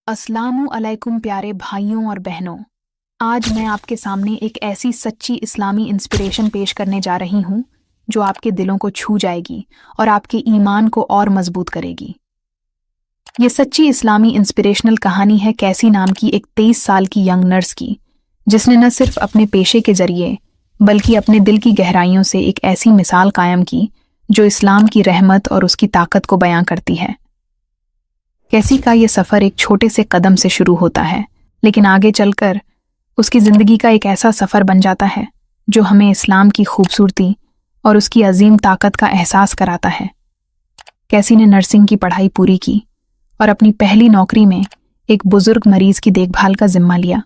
अस्सलामु अलैकुम प्यारे भाइयों और बहनों। आज मैं आपके सामने एक ऐसी सच्ची इस्लामी इंस्पिरेशन पेश करने जा रही हूँ जो आपके दिलों को छू जाएगी और आपके ईमान को और मजबूत करेगी। ये सच्ची इस्लामी इंस्पिरेशनल कहानी है कैसी नाम की एक 23 साल की यंग नर्स की, जिसने न सिर्फ अपने पेशे के जरिए बल्कि अपने दिल की गहराइयों से एक ऐसी मिसाल कायम की जो इस्लाम की रहमत और उसकी ताकत को बयां करती है। कैसी का ये सफ़र एक छोटे से कदम से शुरू होता है, लेकिन आगे चलकर उसकी ज़िंदगी का एक ऐसा सफ़र बन जाता है जो हमें इस्लाम की खूबसूरती और उसकी अजीम ताकत का एहसास कराता है। कैसी ने नर्सिंग की पढ़ाई पूरी की और अपनी पहली नौकरी में एक बुजुर्ग मरीज़ की देखभाल का जिम्मा लिया।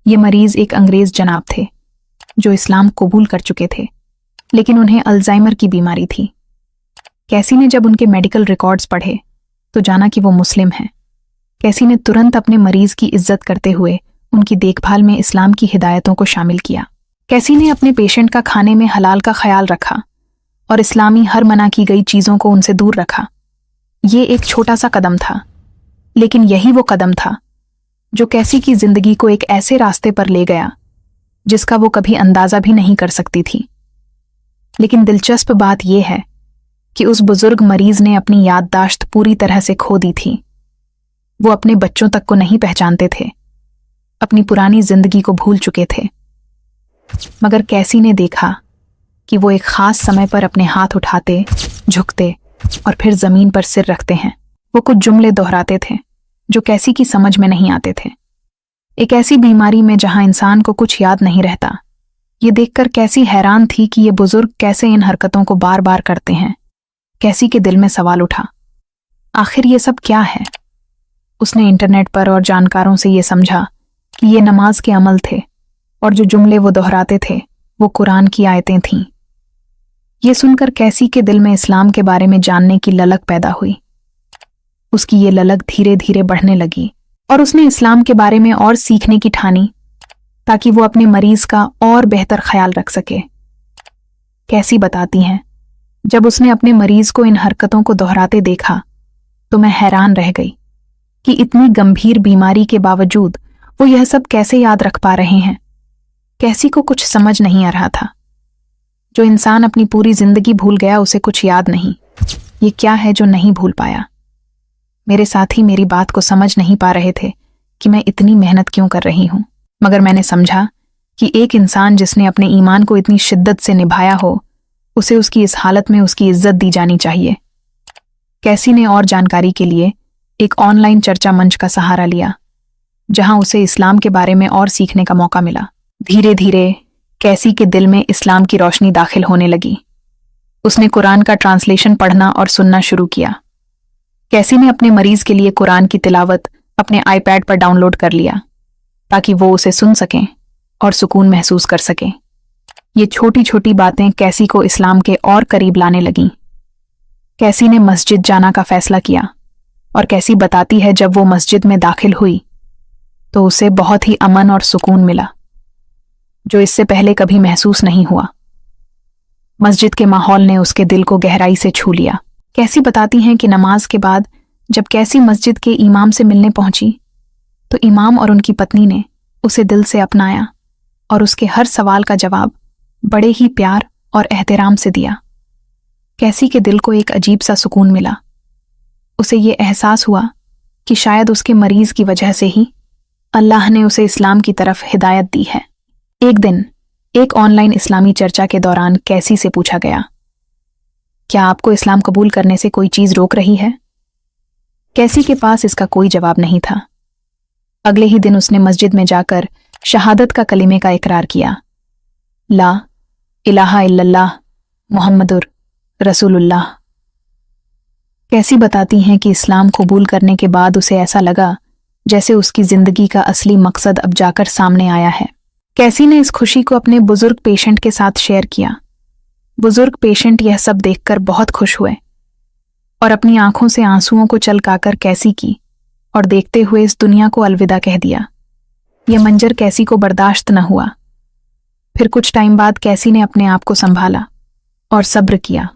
ये मरीज़ एक अंग्रेज़ जनाब थे जो इस्लाम कबूल कर चुके थे, लेकिन उन्हें अल्जाइमर की बीमारी थी। कैसी ने जब उनके मेडिकल रिकॉर्ड्स पढ़े तो जाना कि वो मुस्लिम हैं। कैसी ने तुरंत अपने मरीज की इज्जत करते हुए उनकी देखभाल में इस्लाम की हिदायतों को शामिल किया। कैसी ने अपने पेशेंट का खाने में हलाल का ख्याल रखा और इस्लामी हर मना की गई चीज़ों को उनसे दूर रखा। ये एक छोटा सा कदम था, लेकिन यही वो कदम था जो कैसी की जिंदगी को एक ऐसे रास्ते पर ले गया जिसका वो कभी अंदाजा भी नहीं कर सकती थी। लेकिन दिलचस्प बात यह है कि उस बुजुर्ग मरीज ने अपनी याददाश्त पूरी तरह से खो दी थी। वो अपने बच्चों तक को नहीं पहचानते थे, अपनी पुरानी जिंदगी को भूल चुके थे। मगर कैसी ने देखा कि वो एक खास समय पर अपने हाथ उठाते, झुकते और फिर जमीन पर सिर रखते हैं। वो कुछ जुमले दोहराते थे जो कैसी की समझ में नहीं आते थे। एक ऐसी बीमारी में जहां इंसान को कुछ याद नहीं रहता। ये देखकर कैसी हैरान थी कि ये बुजुर्ग कैसे इन हरकतों को बार बार करते हैं। कैसी के दिल में सवाल उठा, आखिर ये सब क्या है? उसने इंटरनेट पर और जानकारों से ये समझा कि ये नमाज के अमल थे और जो जुमले वो दोहराते थे वो कुरान की आयतें थीं। ये सुनकर कैसी के दिल में इस्लाम के बारे में जानने की ललक पैदा हुई। उसकी ये ललक धीरे धीरे बढ़ने लगी और उसने इस्लाम के बारे में और सीखने की ठानी ताकि वो अपने मरीज का और बेहतर ख्याल रख सके। कैसी बताती हैं, जब उसने अपने मरीज को इन हरकतों को दोहराते देखा तो मैं हैरान रह गई कि इतनी गंभीर बीमारी के बावजूद वो यह सब कैसे याद रख पा रहे हैं। कैसी को कुछ समझ नहीं आ रहा था। जो इंसान अपनी पूरी जिंदगी भूल गया उसे कुछ याद नहीं। ये क्या है जो नहीं भूल पाया? मेरे साथी मेरी बात को समझ नहीं पा रहे थे कि मैं इतनी मेहनत क्यों कर रही हूं, मगर मैंने समझा कि एक इंसान जिसने अपने ईमान को इतनी शिद्दत से निभाया हो उसे उसकी इस हालत में उसकी इज्जत दी जानी चाहिए। कैसी ने और जानकारी के लिए एक ऑनलाइन चर्चा मंच का सहारा लिया जहां उसे इस्लाम के बारे में और सीखने का मौका मिला। धीरे धीरे कैसी के दिल में इस्लाम की रोशनी दाखिल होने लगी। उसने कुरान का ट्रांसलेशन पढ़ना और सुनना शुरू किया। कैसी ने अपने मरीज के लिए कुरान की तिलावत अपने आईपैड पर डाउनलोड कर लिया ताकि वो उसे सुन सकें और सुकून महसूस कर सकें। ये छोटी छोटी बातें कैसी को इस्लाम के और करीब लाने लगीं। कैसी ने मस्जिद जाना का फैसला किया और कैसी बताती है जब वो मस्जिद में दाखिल हुई तो उसे बहुत ही अमन और सुकून मिला जो इससे पहले कभी महसूस नहीं हुआ। मस्जिद के माहौल ने उसके दिल को गहराई से छू लिया। कैसी बताती हैं कि नमाज के बाद जब कैसी मस्जिद के इमाम से मिलने पहुंची तो इमाम और उनकी पत्नी ने उसे दिल से अपनाया और उसके हर सवाल का जवाब बड़े ही प्यार और एहतराम से दिया। कैसी के दिल को एक अजीब सा सुकून मिला। उसे ये एहसास हुआ कि शायद उसके मरीज की वजह से ही अल्लाह ने उसे इस्लाम की तरफ हिदायत दी है। एक दिन एक ऑनलाइन इस्लामी चर्चा के दौरान कैसी से पूछा गया, क्या आपको इस्लाम कबूल करने से कोई चीज रोक रही है? कैसी के पास इसका कोई जवाब नहीं था। अगले ही दिन उसने मस्जिद में जाकर शहादत का कलिमे का इकरार किया, ला इलाहा इल्लल्लाह मुहम्मदुर रसूलुल्लाह। कैसी बताती हैं कि इस्लाम कबूल करने के बाद उसे ऐसा लगा जैसे उसकी जिंदगी का असली मकसद अब जाकर सामने आया है। कैसी ने इस खुशी को अपने बुजुर्ग पेशेंट के साथ शेयर किया। बुजुर्ग पेशेंट यह सब देखकर बहुत खुश हुए और अपनी आंखों से आंसुओं को छलकाकर कैसी की और देखते हुए इस दुनिया को अलविदा कह दिया। यह मंजर कैसी को बर्दाश्त न हुआ। फिर कुछ टाइम बाद कैसी ने अपने आप को संभाला और सब्र किया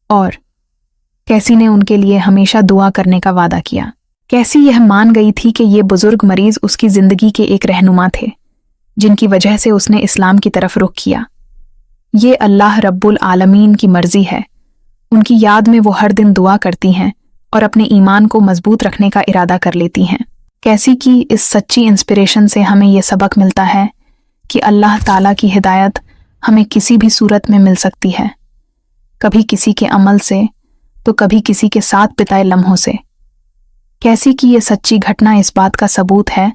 और कैसी ने उनके लिए हमेशा दुआ करने का वादा किया। कैसी यह मान गई थी कि ये बुजुर्ग मरीज उसकी जिंदगी के एक रहनुमा थे, जिनकी वजह से उसने इस्लाम की तरफ रुख किया। ये अल्लाह रब्बुल आलमीन की मर्जी है। उनकी याद में वो हर दिन दुआ करती हैं और अपने ईमान को मजबूत रखने का इरादा कर लेती हैं। कैसी की इस सच्ची इंस्पिरेशन से हमें यह सबक मिलता है कि अल्लाह ताला की हिदायत हमें किसी भी सूरत में मिल सकती है, कभी किसी के अमल से तो कभी किसी के साथ बिताए लम्हों से। कैसी की ये सच्ची घटना इस बात का सबूत है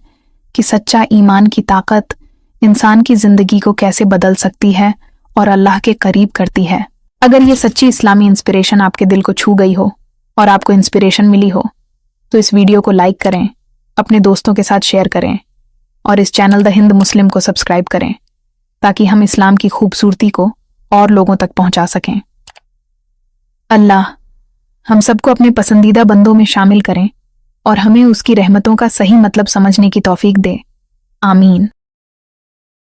कि सच्चा ईमान की ताकत इंसान की जिंदगी को कैसे बदल सकती है और अल्लाह के करीब करती है। अगर ये सच्ची इस्लामी इंस्पिरेशन आपके दिल को छू गई हो और आपको इंस्पिरेशन मिली हो तो इस वीडियो को लाइक करें, अपने दोस्तों के साथ शेयर करें और इस चैनल द हिंद मुस्लिम को सब्सक्राइब करें ताकि हम इस्लाम की खूबसूरती को और लोगों तक पहुंचा सकें। अल्लाह हम सबको अपने पसंदीदा बंदों में शामिल करें और हमें उसकी रहमतों का सही मतलब समझने की तौफीक दे। आमीन।